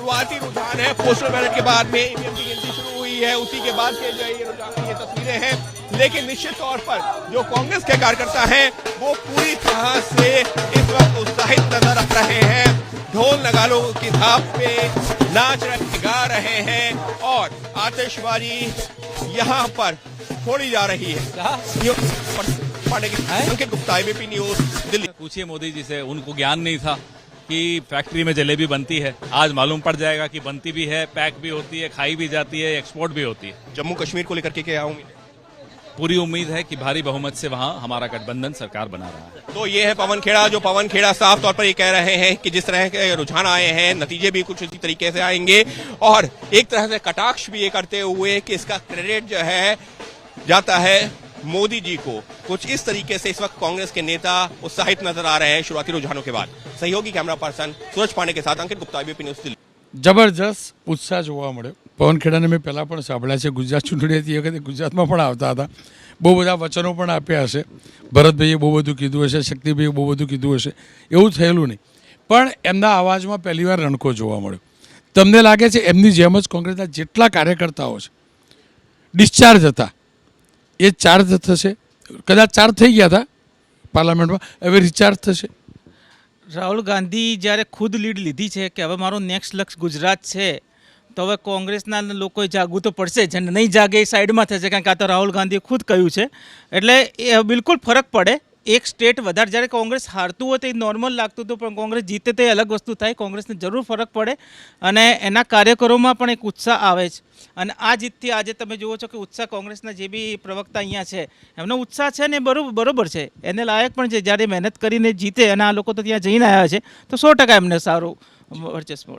शुरुआती रुझान है। पोस्टल बैलेट के बाद में ईवीएम की गिनती शुरू हुई है, उसी के बाद के जो ये रुझान की ये तस्वीरें हैं। लेकिन निश्चित तौर पर जो कांग्रेस के कार्यकर्ता हैं वो पूरी तरह से इस वक्त उत्साहित नजर आ रहे हैं। ढोल नगालों की थाप पे नाच रहे, गा रहे हैं और आतिशबाजी यहाँ पर फोड़ी जा रही है। अंकित गुप्ता, एबीपी न्यूज, दिल्ली। पूछिए मोदी जी से, उनको ज्ञान नहीं था कि फैक्ट्री में जलेबी बनती है। आज मालूम पड़ जाएगा कि बनती भी है, पैक भी होती है, खाई भी जाती है, एक्सपोर्ट भी होती है। जम्मू कश्मीर को लेकर के क्या उम्मीद है? पूरी उम्मीद है कि भारी बहुमत से वहां हमारा गठबंधन सरकार बना रहा है। तो ये है पवन खेड़ा। जो पवन खेड़ा साफ तौर पर ये कह रहे हैं कि जिस तरह के रुझान आए हैं, नतीजे भी कुछ इसी तरीके से आएंगे और एक तरह से कटाक्ष भी ये करते हुए कि इसका क्रेडिट जो है जाता है मोदी जी को। कुछ इस तरीके से इस वक्त कांग्रेस के नेता उत्साहित नजर आ रहे हैं शुरुआती रुझानों के बाद। सहयोगी कैमरा पर्सन सूरज पांडे के साथ अंकित गुप्ता, एबीपी न्यूज, दिल्ली। જબરજસ્ત ઉત્સાહ જોવા મળ્યો. પવન ખેડાને મેં પહેલાં પણ સાંભળ્યા છે. ગુજરાત ચૂંટણી હતી એ વખતે ગુજરાતમાં પણ આવતા હતા. બહુ બધા વચનો પણ આપ્યા હશે. ભરતભાઈએ બહુ બધું કીધું હશે, શક્તિભાઈએ બહુ બધું કીધું હશે. એવું થયેલું નહીં, પણ એમના અવાજમાં પહેલીવાર રણકો જોવા મળ્યો. તમને લાગે છે એમની જેમ જ કોંગ્રેસના જેટલા કાર્યકર્તાઓ છે ડિસ્ચાર્જ હતા એ ચાર્જ થશે. કદાચ ચાર્જ થઈ ગયા હતા પાર્લામેન્ટમાં, હવે રિચાર્જ થશે. રાહુલ ગાંધી જ્યારે ખુદ લીડ લીધી છે કે હવે મારું નેક્સ્ટ લક્ષ્ય ગુજરાત છે, તો હવે કોંગ્રેસના લોકોએ જાગવું તો પડશે જ. નહીં જાગે એ સાઈડમાં થશે, કારણ કે આ તો રાહુલ ગાંધીએ ખુદ કહ્યું છે. એટલે એ બિલકુલ ફરક પડે. એક સ્ટેટ વધારે, જ્યારે કોંગ્રેસ હારતું હોય તો એ નોર્મલ લાગતું હતું, પણ કોંગ્રેસ જીતે તો એ અલગ વસ્તુ થાય. કોંગ્રેસને જરૂર ફરક પડે અને એના કાર્યકરોમાં પણ એક ઉત્સાહ આવે છે. અને આ જીતથી આજે તમે જુઓ છો કે ઉત્સાહ કોંગ્રેસના જે બી પ્રવક્તા અહીંયા છે એમનો ઉત્સાહ છે ને બરોબર છે, એને લાયક પણ છે. જ્યારે મહેનત કરીને જીતે અને આ લોકો તો ત્યાં જઈને આવ્યા છે તો 100% એમને સારું વર્ચસ્વ મળે.